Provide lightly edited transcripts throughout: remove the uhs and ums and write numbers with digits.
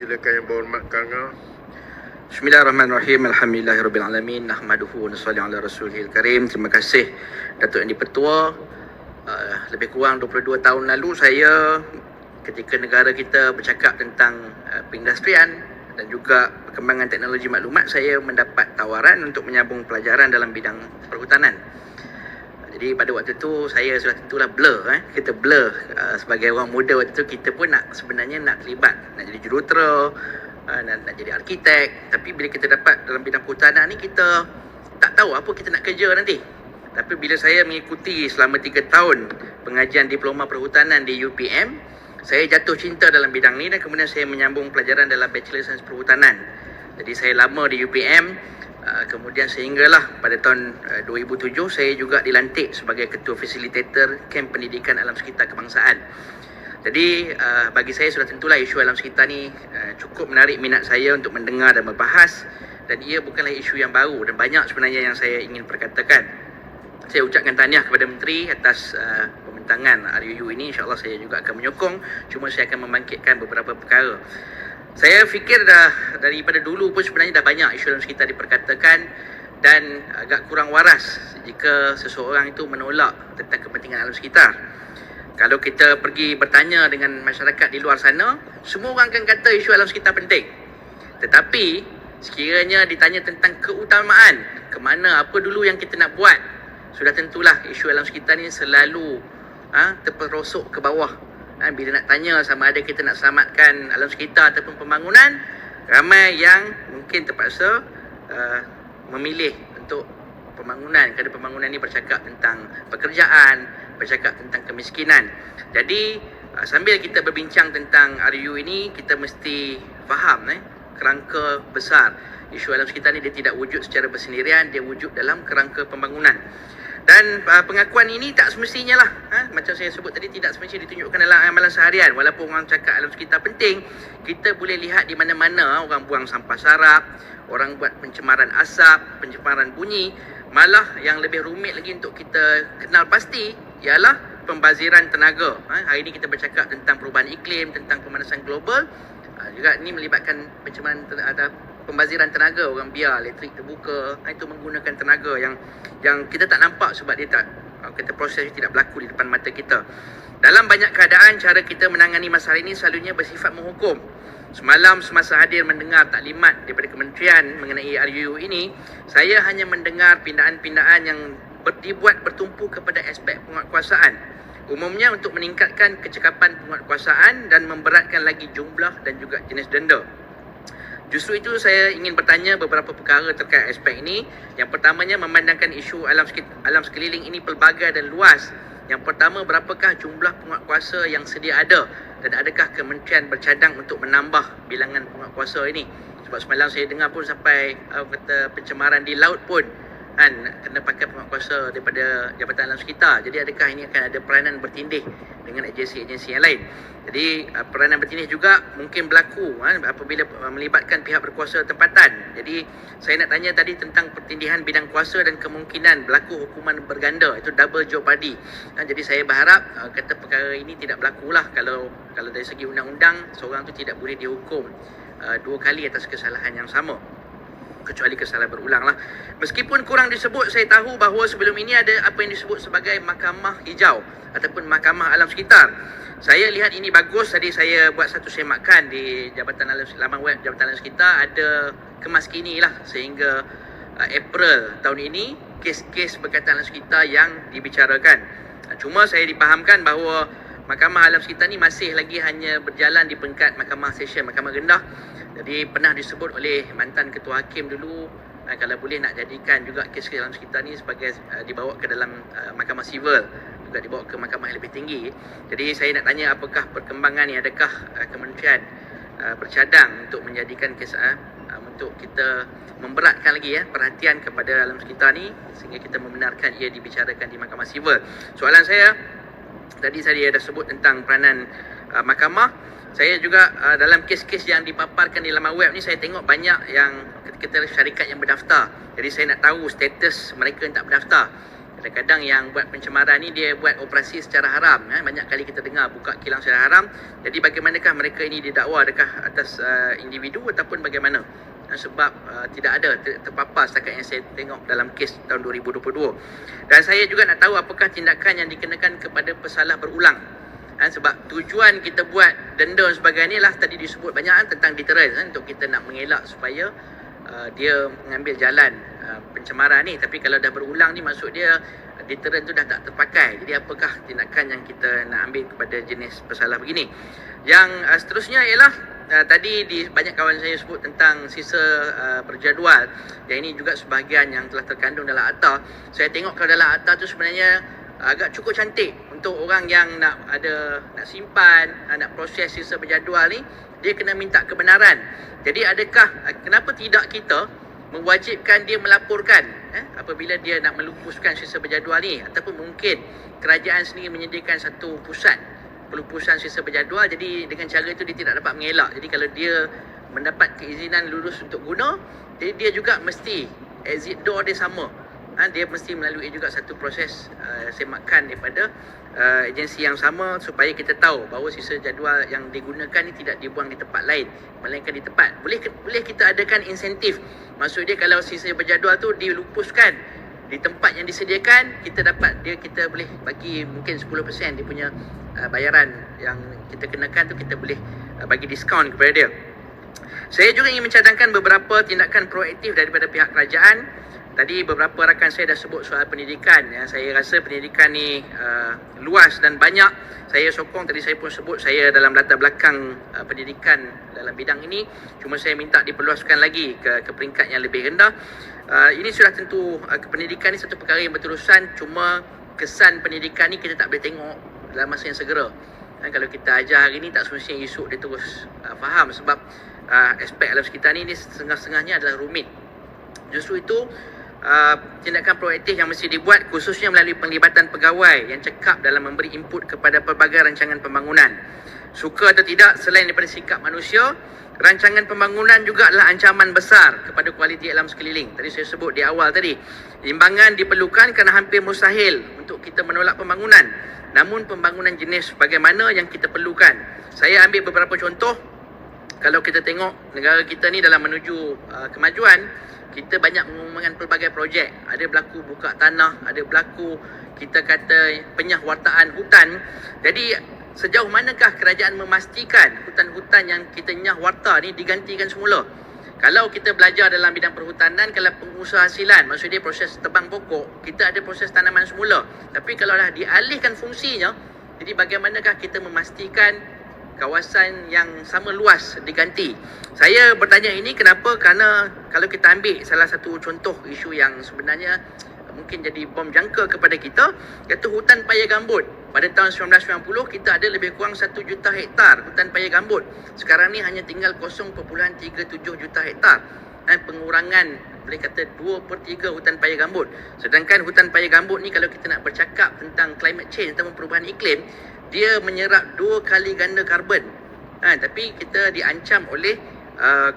Silakan yang berhormat Kanga. Bismillahirrahmanirrahim. Alhamdulillahirabbil alamin. Nahmaduhu wa nusalli ala rasulil karim. Terima kasih Datuk Yang di-Pertua. Lebih kurang 22 tahun lalu saya ketika negara kita bercakap tentang perindustrian dan juga perkembangan teknologi maklumat, saya mendapat tawaran untuk menyambung pelajaran dalam bidang perhutanan. Jadi pada waktu tu saya sudah tentulah blur, kita blur sebagai orang muda waktu tu. Kita pun sebenarnya nak terlibat, nak jadi jurutera, nak jadi arkitek. Tapi bila kita dapat dalam bidang perhutanan ni, kita tak tahu apa kita nak kerja nanti. Tapi bila saya mengikuti selama 3 tahun pengajian diploma perhutanan di UPM, saya jatuh cinta dalam bidang ni dan kemudian saya menyambung pelajaran dalam Bachelor Sains Perhutanan. Jadi saya lama di UPM. Kemudian sehinggalah pada tahun 2007 saya juga dilantik sebagai ketua fasilitator Kem Pendidikan Alam Sekitar Kebangsaan. Jadi bagi saya sudah tentulah isu alam sekitar ni cukup menarik minat saya untuk mendengar dan membahas, dan ia bukanlah isu yang baru dan banyak sebenarnya yang saya ingin perkatakan. Saya ucapkan tahniah kepada Menteri atas pembentangan RUU ini. InsyaAllah saya juga akan menyokong, cuma saya akan membangkitkan beberapa perkara. Saya fikir daripada dulu pun sebenarnya dah banyak isu alam sekitar diperkatakan, dan agak kurang waras jika seseorang itu menolak tentang kepentingan alam sekitar. Kalau kita pergi bertanya dengan masyarakat di luar sana, semua orang akan kata isu alam sekitar penting. Tetapi sekiranya ditanya tentang keutamaan, ke mana, apa dulu yang kita nak buat, sudah tentulah isu alam sekitar ni selalu terperosok ke bawah. Bila nak tanya sama ada kita nak selamatkan alam sekitar ataupun pembangunan, ramai yang mungkin terpaksa memilih untuk pembangunan, kerana pembangunan ni bercakap tentang pekerjaan, bercakap tentang kemiskinan. Jadi sambil kita berbincang tentang RUU ini, kita mesti faham kerangka besar isu alam sekitar ni. Dia tidak wujud secara bersendirian, dia wujud dalam kerangka pembangunan. Dan pengakuan ini tak semestinya lah, macam saya sebut tadi, tidak semestinya ditunjukkan dalam amalan seharian. Walaupun orang cakap alam sekitar penting, kita boleh lihat di mana-mana orang buang sampah sarap, orang buat pencemaran asap, pencemaran bunyi. Malah yang lebih rumit lagi untuk kita kenal pasti ialah pembaziran tenaga. Hari ini kita bercakap tentang perubahan iklim, tentang pemanasan global. Juga ini melibatkan pencemaran pembaziran tenaga. Orang biar elektrik terbuka, itu menggunakan tenaga yang kita tak nampak sebab dia tak, kata proses tidak berlaku di depan mata kita. Dalam banyak keadaan, cara kita menangani masalah ini selalunya bersifat menghukum. Semalam semasa hadir mendengar taklimat daripada kementerian mengenai RUU ini, saya hanya mendengar pindaan-pindaan yang dibuat bertumpu kepada aspek penguatkuasaan. Umumnya untuk meningkatkan kecekapan penguatkuasaan dan memberatkan lagi jumlah dan juga jenis denda. Justru itu saya ingin bertanya beberapa perkara terkait aspek ini. Yang pertamanya, memandangkan isu alam sekeliling ini pelbagai dan luas. Yang pertama, berapakah jumlah penguatkuasa yang sedia ada, dan adakah kementerian bercadang untuk menambah bilangan penguatkuasa ini? Sebab semalam saya dengar pun sampai kata pencemaran di laut pun kena pakai penguatkuasa daripada Jabatan Alam Sekitar. Jadi adakah ini akan ada peranan bertindih dengan agensi-agensi yang lain? Jadi peranan bertindih juga mungkin berlaku apabila melibatkan pihak berkuasa tempatan. Jadi saya nak tanya tadi tentang pertindihan bidang kuasa dan kemungkinan berlaku hukuman berganda, itu double jeopardy. Jadi saya berharap kata perkara ini tidak berlaku lah. Kalau dari segi undang-undang, seorang tu tidak boleh dihukum 2 kali atas kesalahan yang sama, kecuali kesalahan berulang lah. Meskipun kurang disebut, saya tahu bahawa sebelum ini ada apa yang disebut sebagai Mahkamah Hijau ataupun Mahkamah Alam Sekitar. Saya lihat ini bagus. Tadi saya buat satu semakan di laman web Jabatan Alam Sekitar, ada kemas kini lah sehingga April tahun ini kes-kes berkaitan alam sekitar yang dibicarakan. Cuma saya dipahamkan bahawa Mahkamah Alam Sekitar ni masih lagi hanya berjalan di peringkat Mahkamah Session, Mahkamah Rendah. Jadi pernah disebut oleh mantan Ketua Hakim dulu, kalau boleh nak jadikan juga kes alam sekitar ni sebagai dibawa ke dalam Mahkamah Sivil, juga dibawa ke mahkamah yang lebih tinggi. Jadi saya nak tanya apakah perkembangan ni, adakah kementerian bercadang untuk menjadikan kes untuk kita memberatkan lagi perhatian kepada alam sekitar ni sehingga kita membenarkan ia dibicarakan di Mahkamah Sivil. Soalan saya, tadi saya dah sebut tentang peranan mahkamah. Saya juga dalam kes-kes yang dipaparkan di laman web ni, saya tengok banyak yang kita syarikat yang berdaftar. Jadi saya nak tahu status mereka yang tak berdaftar. Kadang-kadang yang buat pencemaran ni dia buat operasi secara haram. Banyak kali kita dengar buka kilang secara haram. Jadi bagaimanakah mereka ini didakwa, adakah atas individu ataupun bagaimana? Sebab tidak ada terpapar setakat yang saya tengok dalam kes tahun 2022. Dan saya juga nak tahu apakah tindakan yang dikenakan kepada pesalah berulang. Sebab tujuan kita buat denda dan sebagainya lah tadi disebut banyak tentang deterrence, untuk kita nak mengelak supaya dia mengambil jalan pencemaran ni. Tapi kalau dah berulang ni, maksud dia deterrent tu dah tak terpakai. Jadi apakah tindakan yang kita nak ambil kepada jenis pesalah begini? Yang seterusnya ialah tadi banyak kawan saya sebut tentang sisa berjadual. Yang ini juga sebahagian yang telah terkandung dalam akta. Saya tengok kalau dalam akta tu sebenarnya agak cukup cantik untuk orang yang nak simpan, nak proses sisa berjadual ni. Dia kena minta kebenaran. Jadi adakah, kenapa tidak kita mewajibkan dia melaporkan apabila dia nak melupuskan sisa berjadual ni? Ataupun mungkin kerajaan sendiri menyediakan satu pusat pelupusan sisa berjadual. Jadi dengan cara itu dia tidak dapat mengelak. Jadi kalau dia mendapat keizinan lulus untuk guna, jadi dia juga mesti exit door dia sama. Dia mesti melalui juga satu proses semakan daripada agensi yang sama, supaya kita tahu bahawa sisa jadual yang digunakan ni tidak dibuang di tempat lain, melainkan di tempat. Boleh kita adakan insentif. Maksud dia kalau sisa berjadual tu dilupuskan di tempat yang disediakan, kita boleh bagi mungkin 10% dia punya bayaran yang kita kenakan tu, kita boleh bagi diskaun kepada dia. Saya juga ingin mencadangkan beberapa tindakan proaktif daripada pihak kerajaan. Tadi beberapa rakan saya dah sebut soal pendidikan. Saya rasa pendidikan ni luas dan banyak. Saya sokong, tadi saya pun sebut saya dalam latar belakang pendidikan dalam bidang ini. Cuma saya minta diperluaskan lagi ke peringkat yang lebih rendah. Ini sudah tentu pendidikan ni satu perkara yang berterusan. Cuma kesan pendidikan ni kita tak boleh tengok dalam masa yang segera. Kalau kita ajar hari ni, tak semestinya esok dia terus faham. Sebab aspek alam sekitar ni setengah-setengahnya adalah rumit. Justru itu tindakan proaktif yang mesti dibuat, khususnya melalui penglibatan pegawai yang cekap dalam memberi input kepada pelbagai rancangan pembangunan. Suka atau tidak, selain daripada sikap manusia, rancangan pembangunan juga adalah ancaman besar kepada kualiti alam sekeliling. Tadi saya sebut di awal tadi, imbangan diperlukan kerana hampir mustahil untuk kita menolak pembangunan. Namun pembangunan jenis bagaimana yang kita perlukan. Saya ambil beberapa contoh. Kalau kita tengok negara kita ni dalam menuju kemajuan, kita banyak mengumumkan pelbagai projek. Ada berlaku buka tanah, ada berlaku kita kata penyahwartaan hutan. Jadi sejauh manakah kerajaan memastikan hutan-hutan yang kita nyahwarta ni digantikan semula? Kalau kita belajar dalam bidang perhutanan, kalau pengusaha hasilan, maksud dia proses tebang pokok, kita ada proses tanaman semula. Tapi kalau dah dialihkan fungsinya, jadi bagaimanakah kita memastikan kawasan yang sama luas diganti? Saya bertanya ini kenapa? Kerana kalau kita ambil salah satu contoh isu yang sebenarnya mungkin jadi bom jangka kepada kita, iaitu hutan paya gambut. Pada tahun 1990 kita ada lebih kurang 1 juta hektar hutan paya gambut. Sekarang ni hanya tinggal 0.37 juta hektar. Pengurangan boleh kata 2/3 hutan paya gambut. Sedangkan hutan paya gambut ni kalau kita nak bercakap tentang climate change atau perubahan iklim, dia menyerap 2 kali ganda karbon. Tapi kita diancam oleh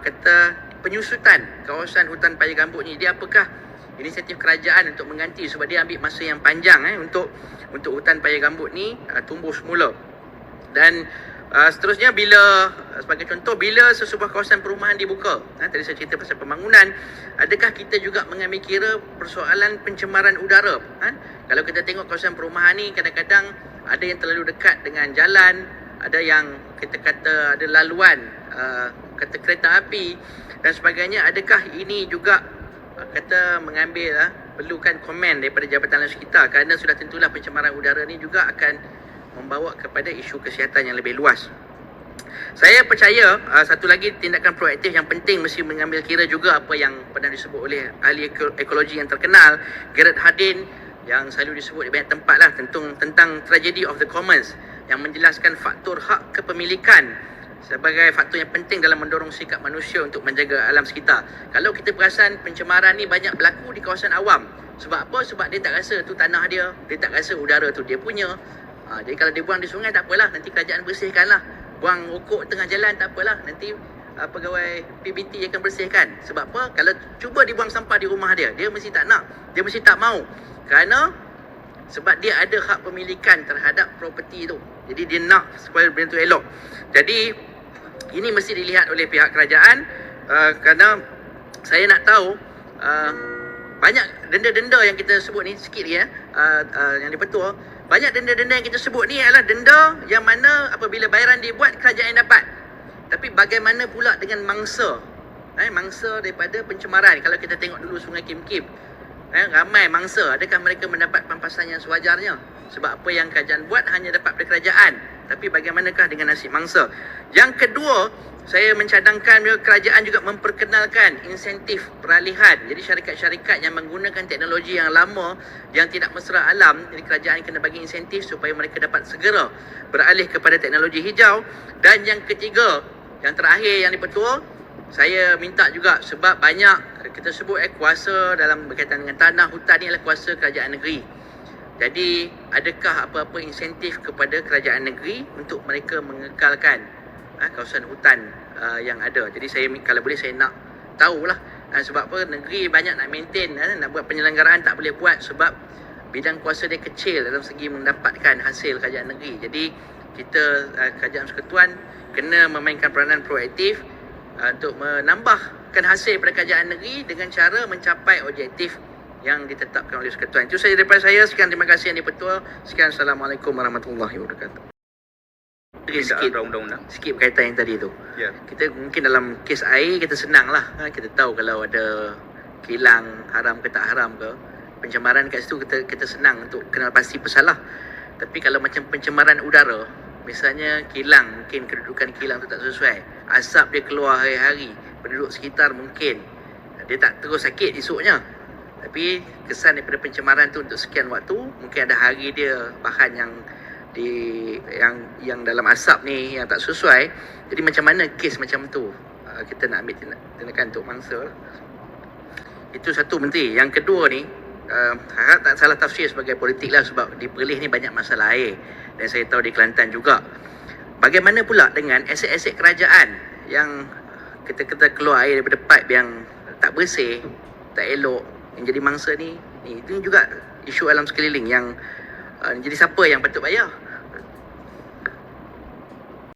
kata penyusutan kawasan hutan paya gambut ni. Dia apakah inisiatif kerajaan untuk mengganti? Sebab dia ambil masa yang panjang untuk hutan paya gambut ni tumbuh semula. Dan seterusnya, sebagai contoh, bila sesebuah kawasan perumahan dibuka, tadi saya cerita pasal pembangunan, adakah kita juga mengambil kira persoalan pencemaran udara? Kalau kita tengok kawasan perumahan ni, kadang-kadang ada yang terlalu dekat dengan jalan, ada yang kita kata ada laluan kata kereta api dan sebagainya. Adakah ini juga kata mengambil perlukan komen daripada Jabatan Alam Sekitar, kerana sudah tentulah pencemaran udara ni juga akan membawa kepada isu kesihatan yang lebih luas. Saya percaya satu lagi tindakan proaktif yang penting mesti mengambil kira juga apa yang pernah disebut oleh ahli ekologi yang terkenal Gareth Hardin, yang selalu disebut di banyak tempat lah, tentang tragedy of the commons, yang menjelaskan faktor hak kepemilikan sebagai faktor yang penting dalam mendorong sikap manusia untuk menjaga alam sekitar. Kalau kita perasan, pencemaran ni banyak berlaku di kawasan awam. Sebab apa? Sebab dia tak rasa tu tanah dia tak rasa udara tu dia punya. Jadi kalau dia buang di sungai tak apalah, nanti kerajaan bersihkan lah. Buang rokok tengah jalan tak apalah, nanti pegawai PBT akan bersihkan. Sebab apa? Kalau cuba dibuang sampah di rumah dia mesti tak nak, dia mesti tak mau. Kerana sebab dia ada hak pemilikan terhadap properti tu. Jadi dia nak supaya benda tu elok. Jadi ini mesti dilihat oleh pihak kerajaan, kerana saya nak tahu banyak denda-denda yang kita sebut ni, sikit lagi yang di-Pertua, banyak denda-denda yang kita sebut ni adalah denda yang mana apabila bayaran dibuat, kerajaan yang dapat. Tapi bagaimana pula dengan mangsa? Mangsa daripada pencemaran. Kalau kita tengok dulu Sungai Kim Kim, ramai mangsa. Adakah mereka mendapat pampasan yang sewajarnya? Sebab apa yang kerajaan buat hanya dapat dari kerajaan. Tapi bagaimanakah dengan nasib mangsa? Yang kedua, saya mencadangkan kerajaan juga memperkenalkan insentif peralihan. Jadi syarikat-syarikat yang menggunakan teknologi yang lama, yang tidak mesra alam, jadi kerajaan kena bagi insentif supaya mereka dapat segera beralih kepada teknologi hijau. Dan yang ketiga, yang terakhir yang di-Pertua, saya minta juga, sebab banyak kita sebut kuasa dalam berkaitan dengan tanah, hutan ni adalah kuasa kerajaan negeri. Jadi adakah apa-apa insentif kepada kerajaan negeri untuk mereka mengekalkan kawasan hutan yang ada? Jadi saya, kalau boleh saya nak tahulah, sebab apa negeri banyak nak maintain, nak buat penyelenggaraan tak boleh buat sebab bidang kuasa dia kecil dalam segi mendapatkan hasil kerajaan negeri. Jadi kita kerajaan persekutuan kena memainkan peranan proaktif untuk menambahkan hasil pada kerajaan negeri dengan cara mencapai objektif yang ditetapkan oleh persekutuan. Itu saja daripada saya. Sekian, terima kasih yang di-Pertua. Sekian, Assalamualaikum warahmatullahi wabarakatuh. Sikit berkaitan yang tadi tu. Kita mungkin dalam kes air kita senang lah, kita tahu kalau ada kilang haram ke tak haram ke, pencemaran kat situ kita senang untuk kenal pasti pesalah. Tapi kalau macam pencemaran udara, misalnya kilang, mungkin kedudukan kilang tu tak sesuai, asap dia keluar hari-hari, penduduk sekitar mungkin dia tak terus sakit esoknya, tapi kesan daripada pencemaran tu untuk sekian waktu, mungkin ada hari dia bahan yang dalam asap ni yang tak sesuai. Jadi macam mana kes macam tu kita nak ambil tindakan untuk mangsa lah. Itu satu, Menteri. Yang kedua ni, harap tak salah tafsir sebagai politik lah, sebab di Perlis ni banyak masalah air, dan saya tahu di Kelantan juga. Bagaimana pula dengan aset-aset kerajaan yang kita keluar air daripada pipe yang tak bersih, tak elok, yang jadi mangsa ni itu juga isu alam sekeliling yang jadi siapa yang patut bayar?